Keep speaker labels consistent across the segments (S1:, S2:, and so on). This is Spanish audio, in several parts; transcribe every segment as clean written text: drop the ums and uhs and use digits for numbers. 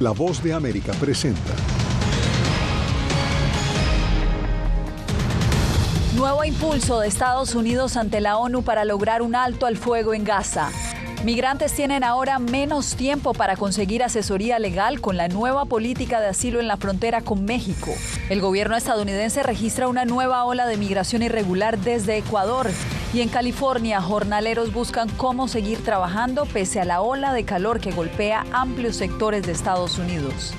S1: La Voz de América presenta.
S2: Nuevo impulso de Estados Unidos ante la ONU para lograr un alto al fuego en Gaza. Migrantes tienen ahora menos tiempo para conseguir asesoría legal con la nueva política de asilo en la frontera con México. El gobierno estadounidense registra una nueva ola de migración irregular desde Ecuador. Y en California, jornaleros buscan cómo seguir trabajando pese a la ola de calor que golpea amplios sectores de Estados Unidos.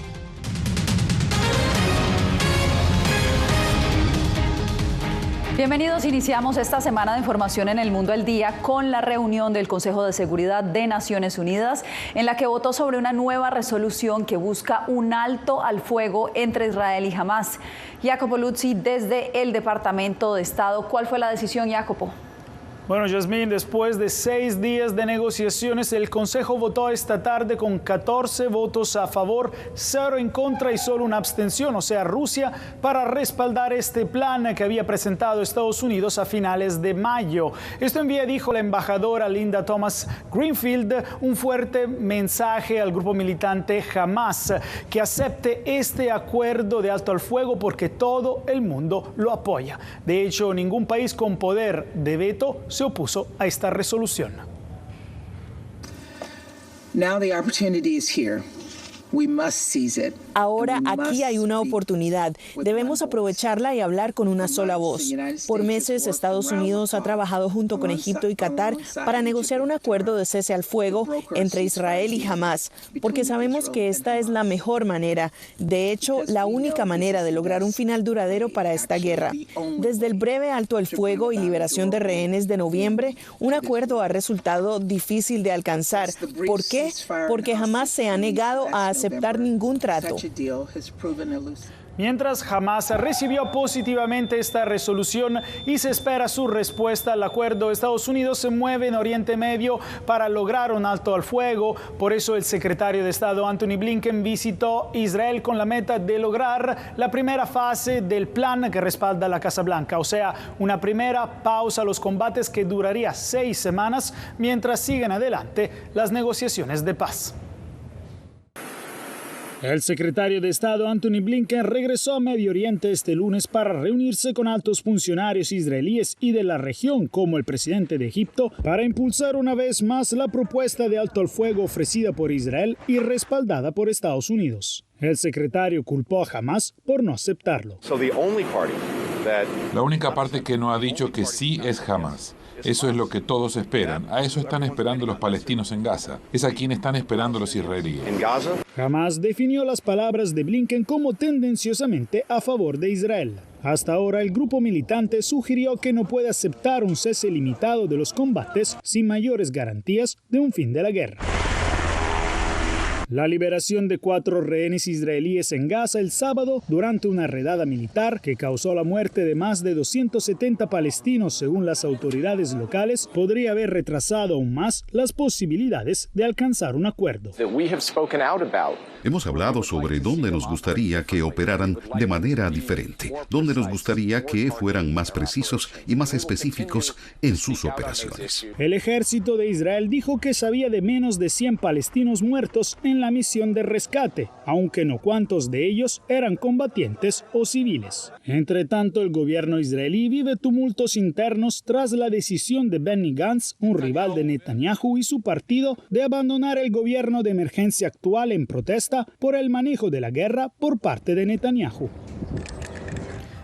S2: Bienvenidos, iniciamos esta semana de información en El Mundo al Día con la reunión del Consejo de Seguridad de Naciones Unidas en la que votó sobre una nueva resolución que busca un alto al fuego entre Israel y Hamás. Jacopo Luzzi desde el Departamento de Estado. ¿Cuál fue la decisión, Jacopo?
S3: Bueno, Yasmín, después de 6 días de negociaciones, el Consejo votó esta tarde con 14 votos a favor, 0 en contra y solo una abstención, o sea, Rusia, para respaldar este plan que había presentado Estados Unidos a finales de mayo. Esto envía, dijo la embajadora Linda Thomas Greenfield, un fuerte mensaje al grupo militante Hamás, que acepte este acuerdo de alto al fuego porque todo el mundo lo apoya. De hecho, ningún país con poder de veto se opuso a esta resolución.
S4: Now the opportunity is here. We must seize it.
S5: Ahora aquí hay una oportunidad. Debemos aprovecharla y hablar con una sola voz. Por meses, Estados Unidos ha trabajado junto con Egipto y Qatar para negociar un acuerdo de cese al fuego entre Israel y Hamás, porque sabemos que esta es la mejor manera, de hecho, la única manera de lograr un final duradero para esta guerra. Desde el breve alto al fuego y liberación de rehenes de noviembre, un acuerdo ha resultado difícil de alcanzar. ¿Por qué? Porque Hamás se ha negado a aceptar ningún trato.
S3: Mientras, Hamás recibió positivamente esta resolución y se espera su respuesta al acuerdo. Estados Unidos se mueve en Oriente Medio para lograr un alto al fuego. Por eso el secretario de Estado Antony Blinken visitó Israel con la meta de lograr la primera fase del plan que respalda la Casa Blanca, o sea, una primera pausa a los combates que duraría 6 semanas mientras siguen adelante las negociaciones de paz. El secretario de Estado Antony Blinken regresó a Medio Oriente este lunes para reunirse con altos funcionarios israelíes y de la región, como el presidente de Egipto, para impulsar una vez más la propuesta de alto al fuego ofrecida por Israel y respaldada por Estados Unidos. El secretario culpó a Hamás por no aceptarlo.
S6: La única parte que no ha dicho que sí es Hamás. Eso es lo que todos esperan. A eso están esperando los palestinos en Gaza. Es a quien están esperando los israelíes.
S3: Hamás definió las palabras de Blinken como tendenciosamente a favor de Israel. Hasta ahora, el grupo militante sugirió que no puede aceptar un cese limitado de los combates sin mayores garantías de un fin de la guerra. La liberación de 4 rehenes israelíes en Gaza el sábado durante una redada militar que causó la muerte de más de 270 palestinos según las autoridades locales podría haber retrasado aún más las posibilidades de alcanzar un acuerdo.
S7: Hemos hablado sobre dónde nos gustaría que operaran de manera diferente, dónde nos gustaría que fueran más precisos y más específicos en sus operaciones.
S3: El ejército de Israel dijo que sabía de menos de 100 palestinos muertos en la misión de rescate, aunque no cuántos de ellos eran combatientes o civiles. Entre tanto, el gobierno israelí vive tumultos internos tras la decisión de Benny Gantz, un rival de Netanyahu y su partido, de abandonar el gobierno de emergencia actual en protesta por el manejo de la guerra por parte de Netanyahu.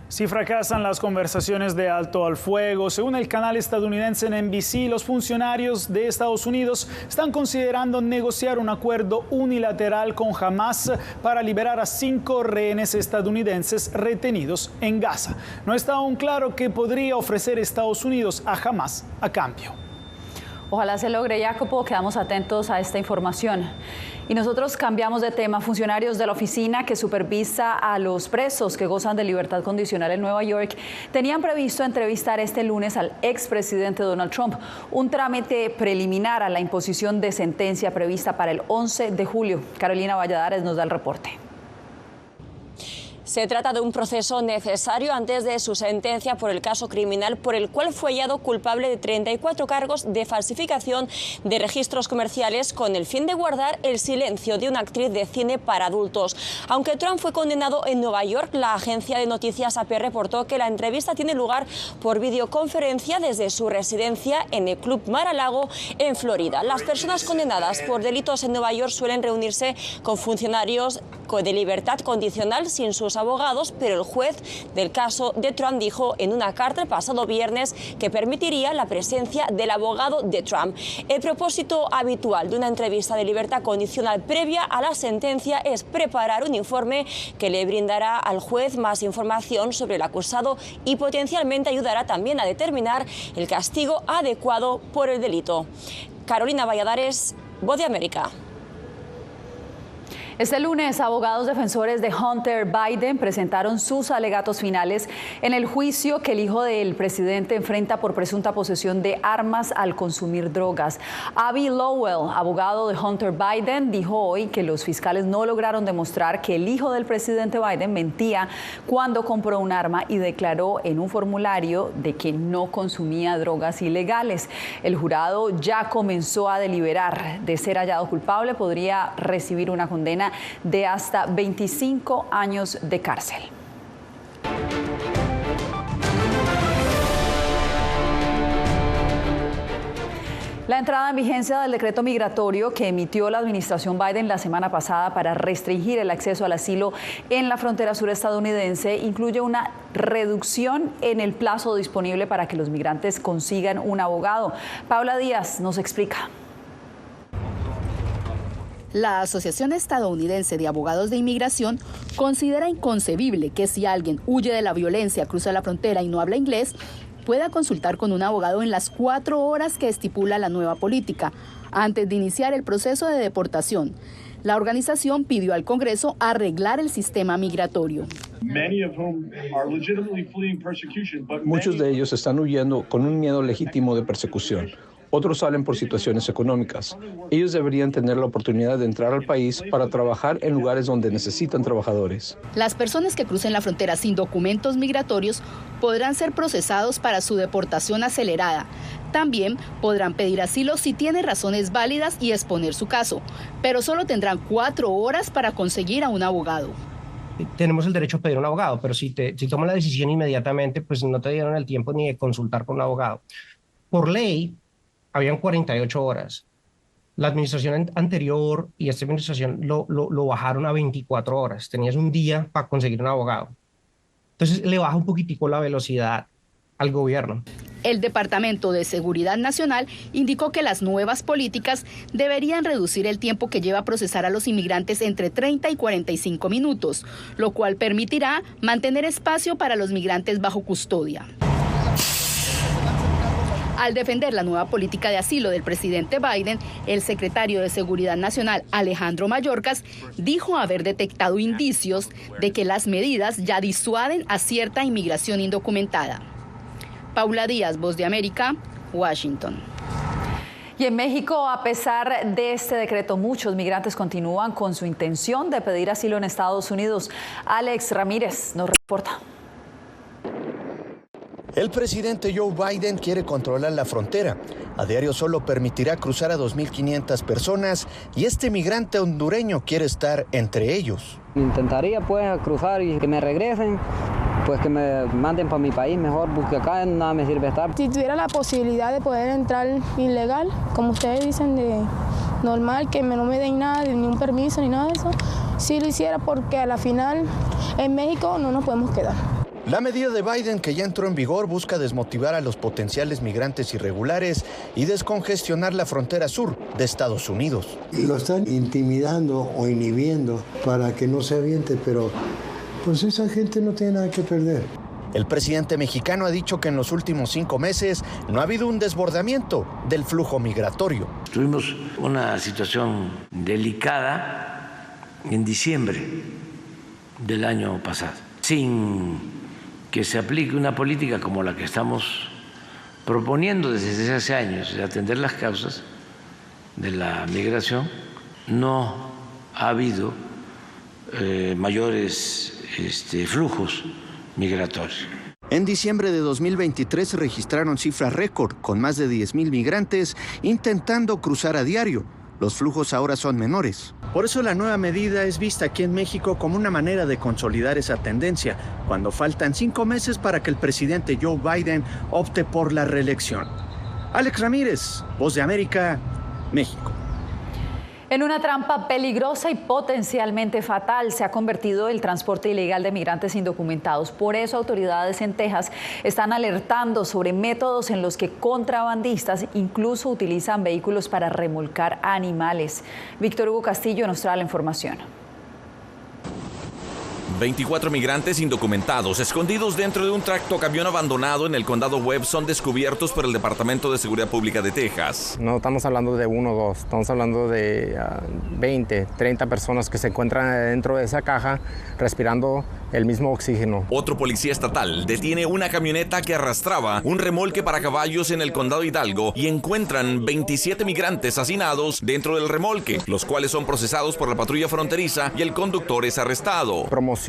S3: Si fracasan las conversaciones de alto al fuego, según el canal estadounidense NBC, los funcionarios de Estados Unidos están considerando negociar un acuerdo unilateral con Hamás para liberar a 5 rehenes estadounidenses retenidos en Gaza. No está aún claro qué podría ofrecer Estados Unidos a Hamás a cambio.
S2: Ojalá se logre, Jacopo. Quedamos atentos a esta información. Y nosotros cambiamos de tema. Funcionarios de la oficina que supervisa a los presos que gozan de libertad condicional en Nueva York tenían previsto entrevistar este lunes al expresidente Donald Trump, un trámite preliminar a la imposición de sentencia prevista para el 11 de julio. Carolina Valladares nos da el reporte.
S8: Se trata de un proceso necesario antes de su sentencia por el caso criminal por el cual fue hallado culpable de 34 cargos de falsificación de registros comerciales con el fin de guardar el silencio de una actriz de cine para adultos. Aunque Trump fue condenado en Nueva York, la agencia de noticias AP reportó que la entrevista tiene lugar por videoconferencia desde su residencia en el Club Mar-a-Lago en Florida. Las personas condenadas por delitos en Nueva York suelen reunirse con funcionarios de libertad condicional sin sus abogados, pero el juez del caso de Trump dijo en una carta el pasado viernes que permitiría la presencia del abogado de Trump. El propósito habitual de una entrevista de libertad condicional previa a la sentencia es preparar un informe que le brindará al juez más información sobre el acusado y potencialmente ayudará también a determinar el castigo adecuado por el delito. Carolina Valladares, Voz de América.
S2: Este lunes, abogados defensores de Hunter Biden presentaron sus alegatos finales en el juicio que el hijo del presidente enfrenta por presunta posesión de armas al consumir drogas. Abby Lowell, abogado de Hunter Biden, dijo hoy que los fiscales no lograron demostrar que el hijo del presidente Biden mentía cuando compró un arma y declaró en un formulario de que no consumía drogas ilegales. El jurado ya comenzó a deliberar. De ser hallado culpable, podría recibir una condena de hasta 25 años de cárcel. La entrada en vigencia del decreto migratorio que emitió la administración Biden la semana pasada para restringir el acceso al asilo en la frontera sur estadounidense incluye una reducción en el plazo disponible para que los migrantes consigan un abogado. Paula Díaz nos explica.
S9: La Asociación Estadounidense de Abogados de Inmigración considera inconcebible que si alguien huye de la violencia, cruza la frontera y no habla inglés, pueda consultar con un abogado en las 4 horas que estipula la nueva política, antes de iniciar el proceso de deportación. La organización pidió al Congreso arreglar el sistema migratorio.
S10: Muchos de ellos están huyendo con un miedo legítimo de persecución. Otros salen por situaciones económicas. Ellos deberían tener la oportunidad de entrar al país para trabajar en lugares donde necesitan trabajadores.
S9: Las personas que crucen la frontera sin documentos migratorios podrán ser procesados para su deportación acelerada. También podrán pedir asilo si tienen razones válidas y exponer su caso, pero solo tendrán 4 horas para conseguir a un abogado.
S11: Tenemos el derecho a pedir un abogado, pero si toman la decisión inmediatamente, pues no te dieron el tiempo ni de consultar con un abogado. Por ley, habían 48 horas. La administración anterior y esta administración lo bajaron a 24 horas. Tenías un día para conseguir un abogado. Entonces le baja un poquitico la velocidad al gobierno.
S9: El Departamento de Seguridad Nacional indicó que las nuevas políticas deberían reducir el tiempo que lleva a procesar a los inmigrantes entre 30 y 45 minutos, lo cual permitirá mantener espacio para los migrantes bajo custodia. Al defender la nueva política de asilo del presidente Biden, el secretario de Seguridad Nacional, Alejandro Mayorkas, dijo haber detectado indicios de que las medidas ya disuaden a cierta inmigración indocumentada. Paula Díaz, Voz de América, Washington.
S2: Y en México, a pesar de este decreto, muchos migrantes continúan con su intención de pedir asilo en Estados Unidos. Alex Ramírez nos reporta.
S12: El presidente Joe Biden quiere controlar la frontera. A diario solo permitirá cruzar a 2.500 personas y este migrante hondureño quiere estar entre ellos.
S13: Intentaría pues cruzar y que me regresen, pues que me manden para mi país mejor, porque acá nada me sirve estar.
S14: Si tuviera la posibilidad de poder entrar ilegal, como ustedes dicen, de normal, que no me den nada, ni un permiso ni nada de eso, sí lo hiciera porque a la final en México no nos podemos quedar.
S12: La medida de Biden, que ya entró en vigor, busca desmotivar a los potenciales migrantes irregulares y descongestionar la frontera sur de Estados Unidos.
S15: Lo están intimidando o inhibiendo para que no se aviente, pero pues esa gente no tiene nada que perder.
S12: El presidente mexicano ha dicho que en los últimos 5 meses no ha habido un desbordamiento del flujo migratorio.
S16: Tuvimos una situación delicada en diciembre del año pasado, sin que se aplique una política como la que estamos proponiendo desde hace años, de atender las causas de la migración. No ha habido mayores flujos migratorios.
S12: En diciembre de 2023 se registraron cifras récord, con más de 10,000 migrantes intentando cruzar a diario. Los flujos ahora son menores. Por eso la nueva medida es vista aquí en México como una manera de consolidar esa tendencia, cuando faltan 5 meses para que el presidente Joe Biden opte por la reelección. Alex Ramírez, Voz de América, México.
S2: En una trampa peligrosa y potencialmente fatal se ha convertido el transporte ilegal de migrantes indocumentados. Por eso autoridades en Texas están alertando sobre métodos en los que contrabandistas incluso utilizan vehículos para remolcar animales. Víctor Hugo Castillo nos trae la información.
S17: 24 migrantes indocumentados escondidos dentro de un tractocamión abandonado en el condado Webb son descubiertos por el Departamento de Seguridad Pública de Texas.
S18: No estamos hablando de 1 o 2, estamos hablando de 20, 30 personas que se encuentran dentro de esa caja respirando el mismo oxígeno.
S17: Otro policía estatal detiene una camioneta que arrastraba un remolque para caballos en el condado Hidalgo y encuentran 27 migrantes hacinados dentro del remolque, los cuales son procesados por la patrulla fronteriza y el conductor es arrestado.
S18: Promocionan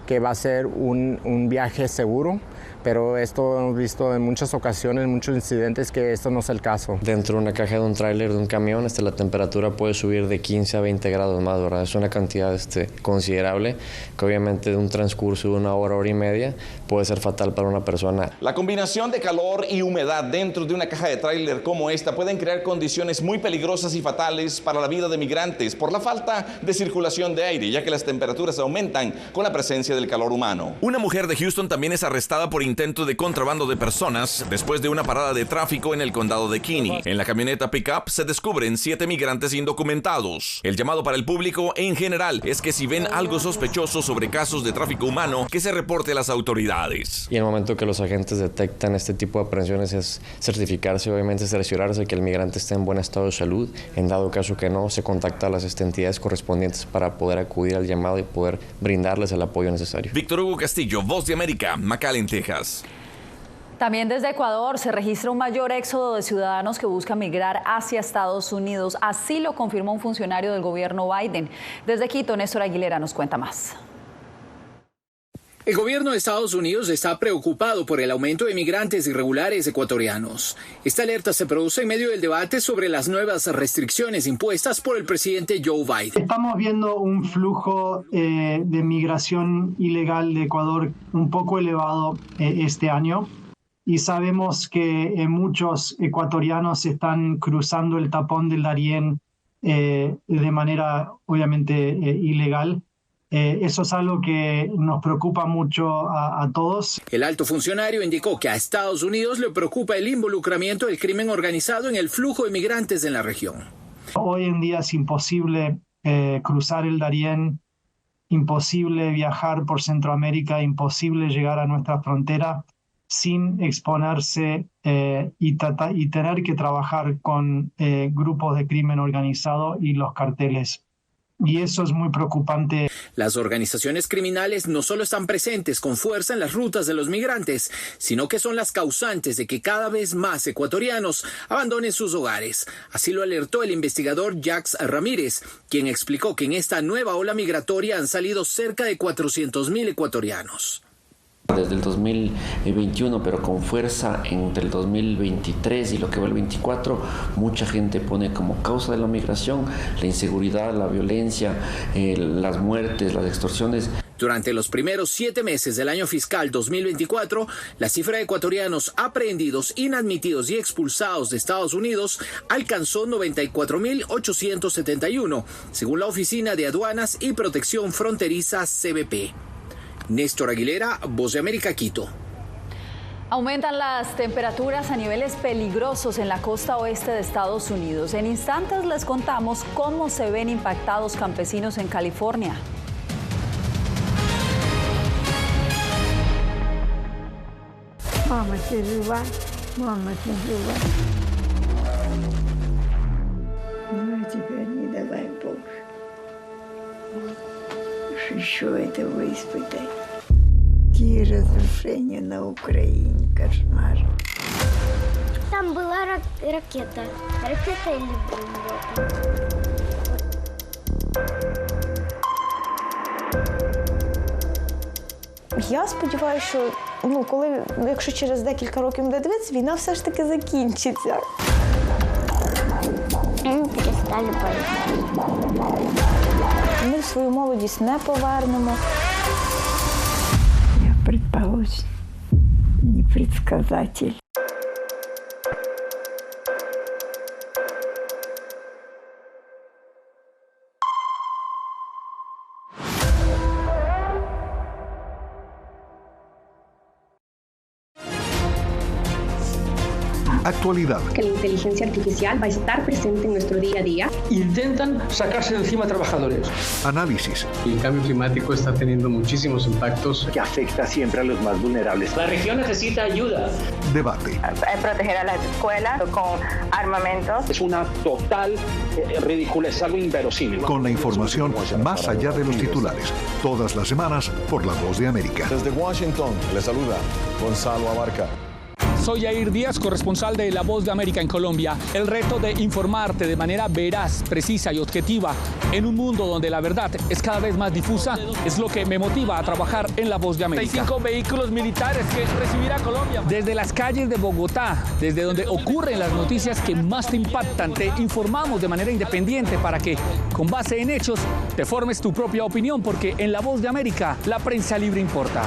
S18: que va a ser un viaje seguro, pero esto hemos visto en muchas ocasiones, muchos incidentes, que esto no es el caso.
S19: Dentro de una caja de un tráiler, de un camión, la temperatura puede subir de 15 a 20 grados más, ¿verdad? Es una cantidad considerable que obviamente de un transcurso de 1 hora, hora y media puede ser fatal para una persona.
S17: La combinación de calor y humedad dentro de una caja de tráiler como esta pueden crear condiciones muy peligrosas y fatales para la vida de migrantes por la falta de circulación de aire, ya que las temperaturas aumentan con la presencia del calor humano. Una mujer de Houston también es arrestada por intento de contrabando de personas después de una parada de tráfico en el condado de Kinney. En la camioneta pickup se descubren 7 migrantes indocumentados. El llamado para el público en general es que si ven algo sospechoso sobre casos de tráfico humano, que se reporte a las autoridades.
S19: Y en el momento que los agentes detectan este tipo de aprehensiones es certificarse, obviamente cerciorarse que el migrante esté en buen estado de salud. En dado caso que no, se contacta a las entidades correspondientes para poder acudir al llamado y poder brindarles el apoyo necesario.
S17: Víctor Hugo Castillo, Voz de América, McAllen, Texas.
S2: También desde Ecuador se registra un mayor éxodo de ciudadanos que buscan migrar hacia Estados Unidos. Así lo confirmó un funcionario del gobierno Biden. Desde Quito, Néstor Aguilera nos cuenta más.
S20: El gobierno de Estados Unidos está preocupado por el aumento de migrantes irregulares ecuatorianos. Esta alerta se produce en medio del debate sobre las nuevas restricciones impuestas por el presidente Joe Biden.
S21: Estamos viendo un flujo de migración ilegal de Ecuador un poco elevado este año. Y sabemos que muchos ecuatorianos están cruzando el tapón del Darién de manera obviamente ilegal. Eso es algo que nos preocupa mucho a todos.
S20: El alto funcionario indicó que a Estados Unidos le preocupa el involucramiento del crimen organizado en el flujo de migrantes en la región.
S21: Hoy en día es imposible cruzar el Darién, imposible viajar por Centroamérica, imposible llegar a nuestra frontera sin exponerse y tener que trabajar con grupos de crimen organizado y los carteles. Y eso es muy preocupante.
S20: Las organizaciones criminales no solo están presentes con fuerza en las rutas de los migrantes, sino que son las causantes de que cada vez más ecuatorianos abandonen sus hogares. Así lo alertó el investigador Jacques Ramírez, quien explicó que en esta nueva ola migratoria han salido cerca de 400,000 ecuatorianos.
S19: Desde el 2021, pero con fuerza entre el 2023 y lo que va el 24, mucha gente pone como causa de la migración la inseguridad, la violencia, las muertes, las extorsiones.
S20: Durante los primeros 7 meses del año fiscal 2024, la cifra de ecuatorianos aprehendidos, inadmitidos y expulsados de Estados Unidos alcanzó 94,871, según la Oficina de Aduanas y Protección Fronteriza CBP. Néstor Aguilera, Voz de América, Quito.
S2: Aumentan las temperaturas a niveles peligrosos en la costa oeste de Estados Unidos. En instantes les contamos cómo se ven impactados campesinos en California.
S22: Що это вы испытаете? Какие разрушения на Украине, кошмар.
S23: Там была ракета. Ракета или бомба.
S1: Я сподіваюся, що якщо через декілька років буде дивитися, війна все ж таки закінчиться.
S23: Ми перестали боятися.
S1: Ми свою молодість не повернемо.
S22: Я предположим, непредсказатель.
S4: Actualidad.
S5: Que la inteligencia artificial va a estar presente en nuestro día a día.
S4: Intentan sacarse de encima a trabajadores. Análisis.
S24: El cambio climático está teniendo muchísimos impactos
S25: que afecta siempre a los más vulnerables.
S24: La región necesita ayuda.
S4: Debate.
S26: Proteger a las escuelas con armamentos.
S25: Es una total ridiculez, algo inverosímil.
S4: Con la información más allá de los titulares. Todas las semanas por La Voz de América.
S27: Desde Washington, le saluda Gonzalo Abarca.
S28: Soy Yair Díaz, corresponsal de La Voz de América en Colombia. El reto de informarte de manera veraz, precisa y objetiva en un mundo donde la verdad es cada vez más difusa es lo que me motiva a trabajar en La Voz de América. 35 vehículos militares que recibirá Colombia. Desde las calles de Bogotá, desde donde ocurren las noticias que más te impactan, te informamos de manera independiente para que, con base en hechos, te formes tu propia opinión, porque en La Voz de América la prensa libre importa.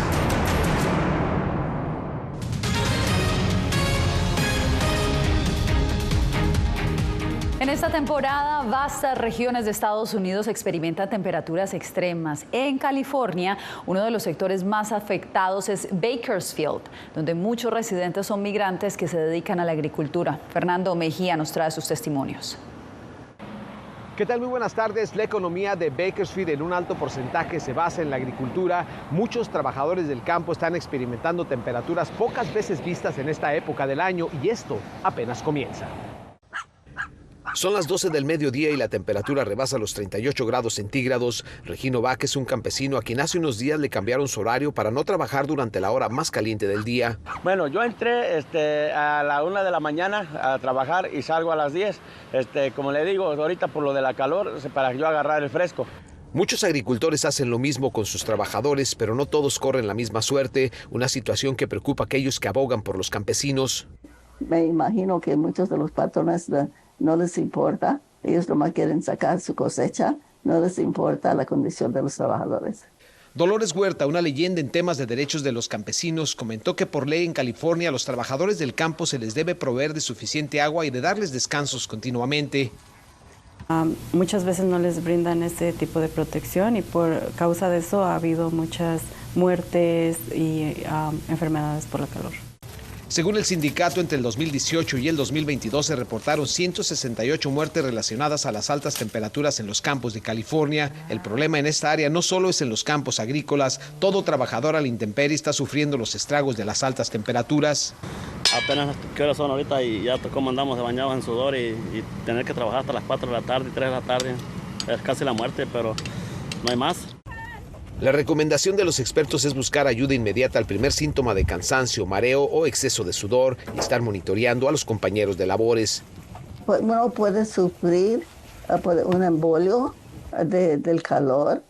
S2: En esta temporada, vastas regiones de Estados Unidos experimentan temperaturas extremas. En California, uno de los sectores más afectados es Bakersfield, donde muchos residentes son migrantes que se dedican a la agricultura. Fernando Mejía nos trae sus testimonios.
S29: ¿Qué tal? Muy buenas tardes. La economía de Bakersfield en un alto porcentaje se basa en la agricultura. Muchos trabajadores del campo están experimentando temperaturas pocas veces vistas en esta época del año y esto apenas comienza. Son las 12 del mediodía y la temperatura rebasa los 38 grados centígrados. Regino Bach es un campesino a quien hace unos días le cambiaron su horario para no trabajar durante la hora más caliente del día.
S30: Bueno, yo entré a la 1 de la mañana a trabajar y salgo a las 10. Como le digo, ahorita por lo de la calor, para yo agarrar el fresco.
S29: Muchos agricultores hacen lo mismo con sus trabajadores, pero no todos corren la misma suerte, una situación que preocupa a aquellos que abogan por los campesinos.
S22: Me imagino que muchos de los patrones no les importa, ellos nomás quieren sacar su cosecha, no les importa la condición de los trabajadores.
S29: Dolores Huerta, una leyenda en temas de derechos de los campesinos, comentó que por ley en California a los trabajadores del campo se les debe proveer de suficiente agua y de darles descansos continuamente.
S31: Muchas veces no les brindan este tipo de protección y por causa de eso ha habido muchas muertes y enfermedades por la calor.
S29: Según el sindicato, entre el 2018 y el 2022 se reportaron 168 muertes relacionadas a las altas temperaturas en los campos de California. El problema en esta área no solo es en los campos agrícolas, todo trabajador a la intemperie está sufriendo los estragos de las altas temperaturas.
S30: Apenas qué horas son ahorita y ya tocó andamos de bañados en sudor y tener que trabajar hasta las 4 de la tarde y 3 de la tarde. Es casi la muerte, pero no hay más.
S29: La recomendación de los expertos es buscar ayuda inmediata al primer síntoma de cansancio, mareo o exceso de sudor y estar monitoreando a los compañeros de labores.
S22: Uno puede sufrir un embolio del calor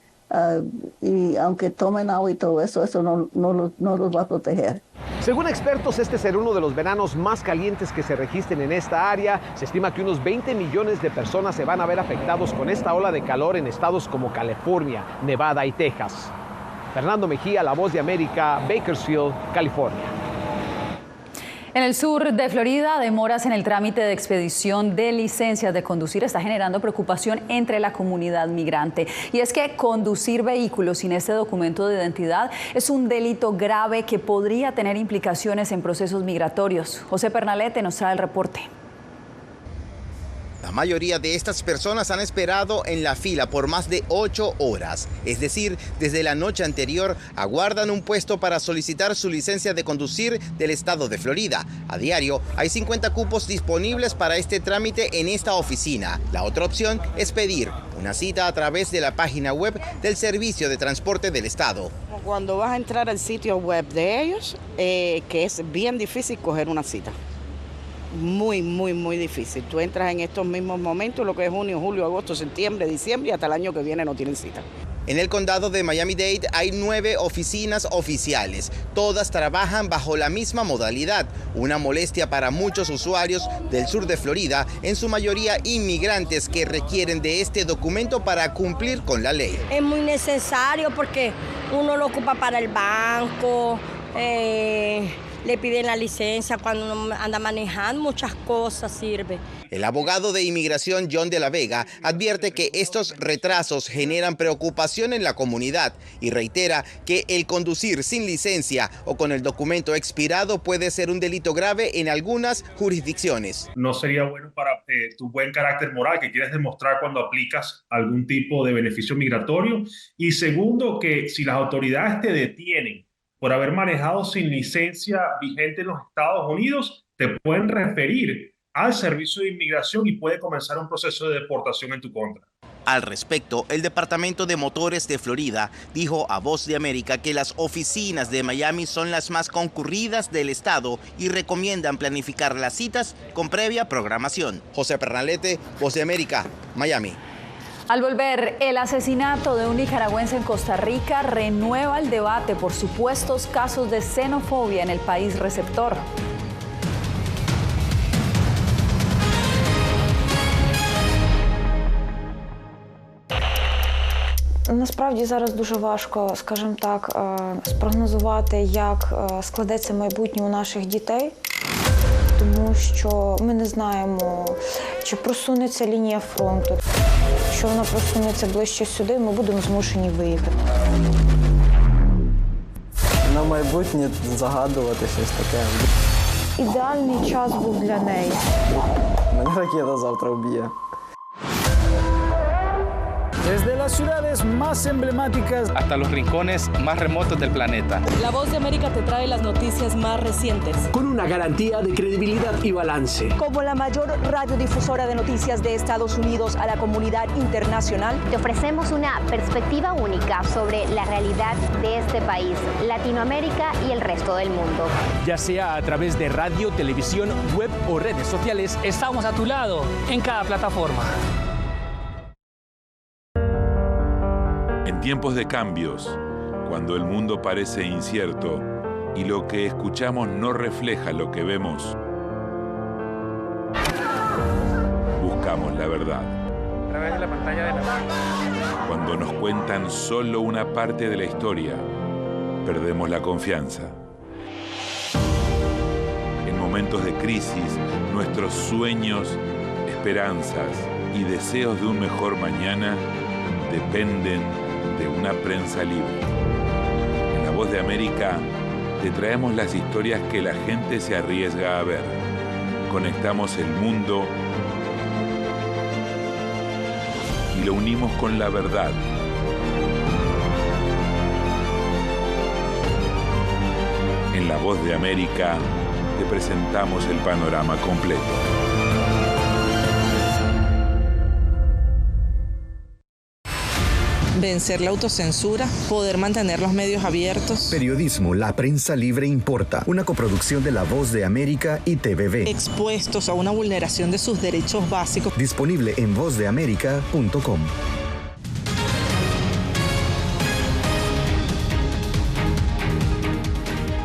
S22: y aunque tomen agua y todo eso, no los va a proteger.
S29: Según expertos, este será uno de los veranos más calientes que se registren en esta área. Se estima que unos 20 millones de personas se van a ver afectados con esta ola de calor en estados como California, Nevada y Texas. Fernando Mejía, La Voz de América, Bakersfield, California.
S2: En el sur de Florida, demoras en el trámite de expedición de licencias de conducir está generando preocupación entre la comunidad migrante. Y es que conducir vehículos sin este documento de identidad es un delito grave que podría tener implicaciones en procesos migratorios. José Pernalete nos trae el reporte.
S32: La mayoría de estas personas han esperado en la fila por más de 8 horas, es decir, desde la noche anterior aguardan un puesto para solicitar su licencia de conducir del estado de Florida. A diario hay 50 cupos disponibles para este trámite en esta oficina. La otra opción es pedir una cita a través de la página web del Servicio de Transporte del Estado.
S33: Cuando vas a entrar al sitio web de ellos, que es bien difícil coger una cita.
S3: muy, muy, muy difícil. Tú entras en estos mismos momentos, lo que es junio, julio, agosto, septiembre, diciembre y hasta el año que viene no tienen cita.
S32: En el condado de Miami-Dade hay 9 oficinas oficiales. Todas trabajan bajo la misma modalidad. Una molestia para muchos usuarios del sur de Florida, en su mayoría inmigrantes que requieren de este documento para cumplir con la ley.
S6: Es muy necesario porque uno lo ocupa para el banco, le piden la licencia cuando uno anda manejando, muchas cosas sirve.
S32: El abogado de inmigración John de la Vega advierte que estos retrasos generan preocupación en la comunidad y reitera que el conducir sin licencia o con el documento expirado puede ser un delito grave en algunas jurisdicciones.
S7: No sería bueno para tu buen carácter moral que quieres demostrar cuando aplicas algún tipo de beneficio migratorio. Y segundo, que si las autoridades te detienen por haber manejado sin licencia vigente en los Estados Unidos, te pueden referir al Servicio de Inmigración y puede comenzar un proceso de deportación en tu contra.
S32: Al respecto, el Departamento de Motores de Florida dijo a Voz de América que las oficinas de Miami son las más concurridas del estado y recomiendan planificar las citas con previa programación. José Pernalete, Voz de América, Miami.
S2: Al volver, el asesinato de un nicaragüense en Costa Rica renueva el debate por supuestos casos de xenofobia en el país receptor.
S1: Насправді зараз дуже важко, скажімо так, спрогнозувати, як складеться майбутнє у наших дітей, тому що ми не знаємо, чи просунеться лінія фронту. Якщо вона просунеться ближче сюди, ми будемо змушені виїхати.
S8: На майбутнє загадувати щось таке.
S1: Ідеальний час був для неї.
S8: Мене ракета завтра вб'є.
S9: Desde las ciudades más emblemáticas
S10: hasta los rincones más remotos del planeta.
S11: La Voz de América te trae las noticias más recientes.
S12: Con una garantía de credibilidad y balance.
S11: Como la mayor radiodifusora de noticias de Estados Unidos a la comunidad internacional,
S13: te ofrecemos una perspectiva única sobre la realidad de este país, Latinoamérica y el resto del mundo.
S12: Ya sea a través de radio, televisión, web o redes sociales,
S10: estamos a tu lado en cada plataforma.
S14: En tiempos de cambios, cuando el mundo parece incierto y lo que escuchamos no refleja lo que vemos, buscamos la verdad.
S10: A través de la pantalla de la...
S14: Cuando nos cuentan solo una parte de la historia, perdemos la confianza. En momentos de crisis, nuestros sueños, esperanzas y deseos de un mejor mañana dependen de una prensa libre. En La Voz de América te traemos las historias que la gente se arriesga a ver. Conectamos el mundo y lo unimos con la verdad. En La Voz de América te presentamos el panorama completo.
S15: Vencer la autocensura, poder mantener los medios abiertos.
S16: Periodismo, la prensa libre importa. Una coproducción de La Voz de América y TVV.
S15: Expuestos a una vulneración de sus derechos básicos.
S16: Disponible en vozdeamerica.com.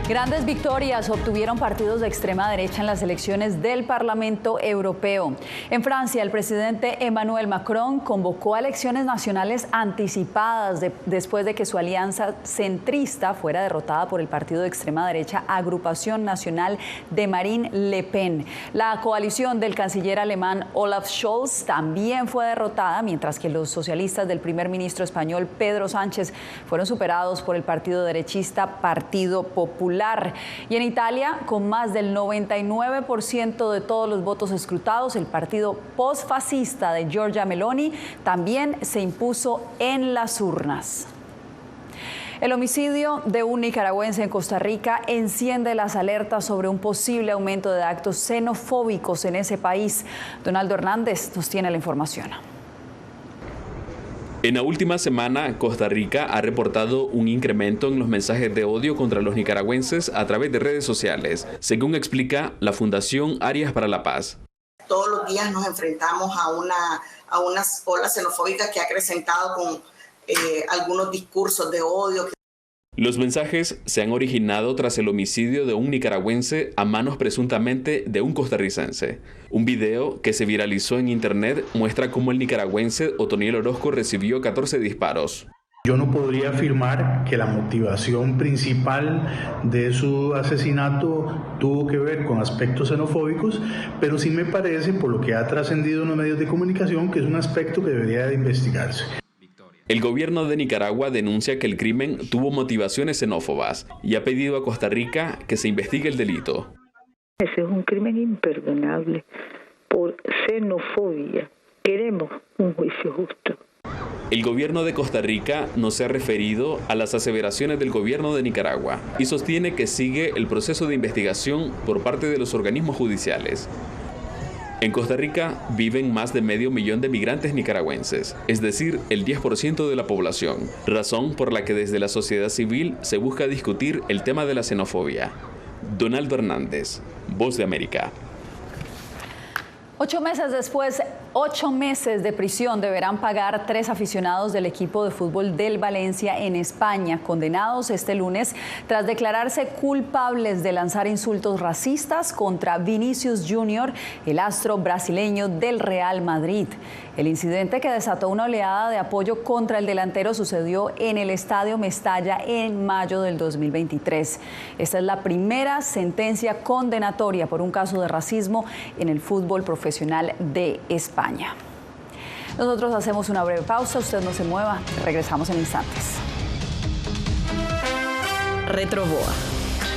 S2: Grandes victorias obtuvieron partidos de extrema derecha en las elecciones del Parlamento Europeo. En Francia, el presidente Emmanuel Macron convocó a elecciones nacionales anticipadas después de que su alianza centrista fuera derrotada por el partido de extrema derecha Agrupación Nacional de Marine Le Pen. La coalición del canciller alemán Olaf Scholz también fue derrotada, mientras que los socialistas del primer ministro español Pedro Sánchez fueron superados por el partido derechista Partido Popular. Y en Italia, con más del 99% de todos los votos escrutados, el partido postfascista de Giorgia Meloni también se impuso en las urnas. El homicidio de un nicaragüense en Costa Rica enciende las alertas sobre un posible aumento de actos xenofóbicos en ese país. Donaldo Hernández nos tiene la información.
S4: En la última semana, Costa Rica ha reportado un incremento en los mensajes de odio contra los nicaragüenses a través de redes sociales, según explica la Fundación Arias para la Paz.
S5: Todos los días nos enfrentamos a una ola xenofóbica que ha acrecentado con algunos discursos de odio.
S4: Los mensajes se han originado tras el homicidio de un nicaragüense a manos presuntamente de un costarricense. Un video que se viralizó en internet muestra cómo el nicaragüense Otoniel Orozco recibió 14 disparos.
S17: Yo no podría afirmar que la motivación principal de su asesinato tuvo que ver con aspectos xenofóbicos, pero sí me parece, por lo que ha trascendido en los medios de comunicación, que es un aspecto que debería de investigarse.
S4: El gobierno de Nicaragua denuncia que el crimen tuvo motivaciones xenófobas y ha pedido a Costa Rica que se investigue el delito.
S18: Ese es un crimen imperdonable por xenofobia. Queremos un juicio justo.
S4: El gobierno de Costa Rica no se ha referido a las aseveraciones del gobierno de Nicaragua y sostiene que sigue el proceso de investigación por parte de los organismos judiciales. En Costa Rica viven más de 500.000 de migrantes nicaragüenses, es decir, el 10% de la población, razón por la que desde la sociedad civil se busca discutir el tema de la xenofobia. Donaldo Hernández, Voz de América.
S2: 8 meses después, 8 meses de prisión deberán pagar 3 aficionados del equipo de fútbol del Valencia en España, condenados este lunes tras declararse culpables de lanzar insultos racistas contra Vinicius Junior, el astro brasileño del Real Madrid. El incidente que desató una oleada de apoyo contra el delantero sucedió en el Estadio Mestalla en mayo del 2023. Esta es la primera sentencia condenatoria por un caso de racismo en el fútbol profesional de España. Nosotros hacemos una breve pausa, usted no se mueva, regresamos en instantes.
S19: Retroboa.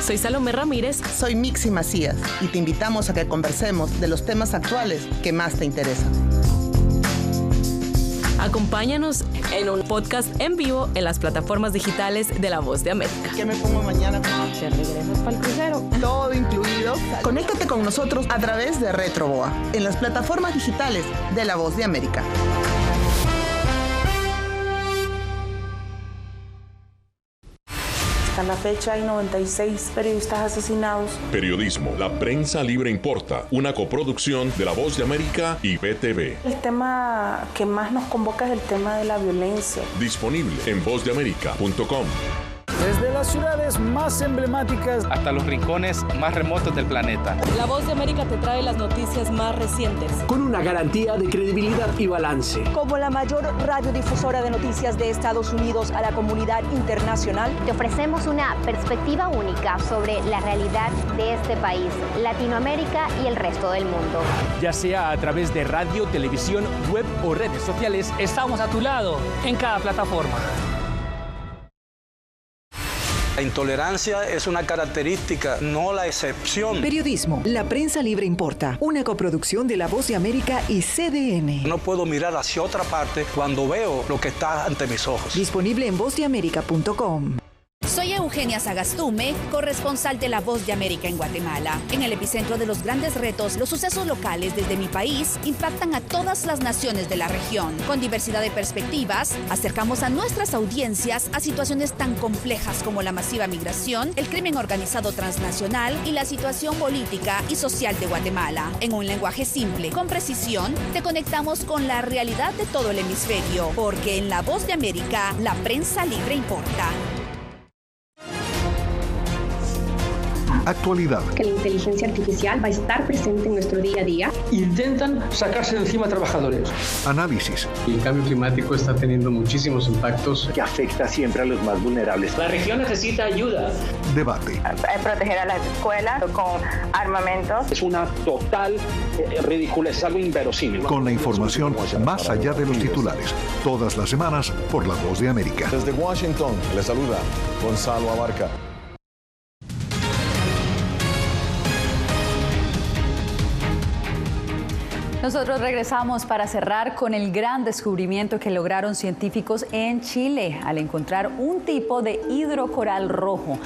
S19: Soy Salomé Ramírez.
S20: Soy Mixi Macías y te invitamos a que conversemos de los temas actuales que más te interesan.
S19: Acompáñanos en un podcast en vivo en las plataformas digitales de La Voz de América.
S20: ¿Qué me pongo mañana?
S19: ¿Te regresas para el crucero?
S20: Todo incluido. Conéctate con nosotros a través de Retroboa en las plataformas digitales de La Voz de América.
S21: Hasta la fecha hay 96 periodistas asesinados.
S23: Periodismo, la prensa libre importa, una coproducción de La Voz de América y BTV.
S21: El tema que más nos convoca es el tema de la violencia.
S23: Disponible en vozdeamerica.com.
S9: Desde las ciudades más emblemáticas
S10: hasta los rincones más remotos del planeta.
S19: La Voz de América te trae las noticias más recientes.
S12: Con una garantía de credibilidad y balance.
S11: Como la mayor radiodifusora de noticias de Estados Unidos a la comunidad internacional,
S13: te ofrecemos una perspectiva única sobre la realidad de este país, Latinoamérica y el resto del mundo.
S12: Ya sea a través de radio, televisión, web o redes sociales,
S10: estamos a tu lado en cada plataforma.
S24: La intolerancia es una característica, no la excepción.
S25: Periodismo, la prensa libre importa, una coproducción de La Voz de América y CDN.
S24: No puedo mirar hacia otra parte cuando veo lo que está ante mis ojos.
S25: Disponible en vozdeamerica.com.
S26: Soy Eugenia Sagastume, corresponsal de La Voz de América en Guatemala. En el epicentro de los grandes retos, los sucesos locales desde mi país impactan a todas las naciones de la región. Con diversidad de perspectivas, acercamos a nuestras audiencias a situaciones tan complejas como la masiva migración, el crimen organizado transnacional y la situación política y social de Guatemala. En un lenguaje simple, con precisión, te conectamos con la realidad de todo el hemisferio, porque en La Voz de América, la prensa libre importa.
S27: Actualidad.
S33: Que la inteligencia artificial va a estar presente en nuestro día a día.
S10: Intentan sacarse de encima a trabajadores.
S27: Análisis.
S34: El cambio climático está teniendo muchísimos impactos
S35: que afecta siempre a los más vulnerables.
S10: La región necesita ayuda.
S27: Debate.
S36: Proteger a las escuelas con armamentos.
S35: Es una total ridícula, es algo inverosímil.
S27: Con la información más allá de los titulares. Todas las semanas por La Voz de América.
S37: Desde Washington, les saluda Gonzalo Abarca.
S2: Nosotros regresamos para cerrar con el gran descubrimiento que lograron científicos en Chile al encontrar un tipo de hidrocoral rojo.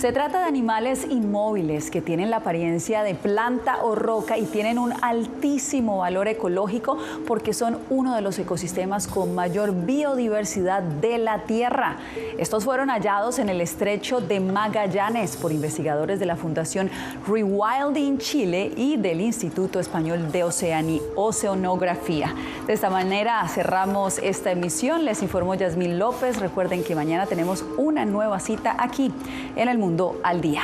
S2: Se trata de animales inmóviles que tienen la apariencia de planta o roca y tienen un altísimo valor ecológico porque son uno de los ecosistemas con mayor biodiversidad de la Tierra. Estos fueron hallados en el estrecho de Magallanes por investigadores de la Fundación Rewilding Chile y del Instituto Español de Oceanografía. De esta manera cerramos esta emisión. Les informó Yasmín López. Recuerden que mañana tenemos una nueva cita aquí en El Mundo al Día.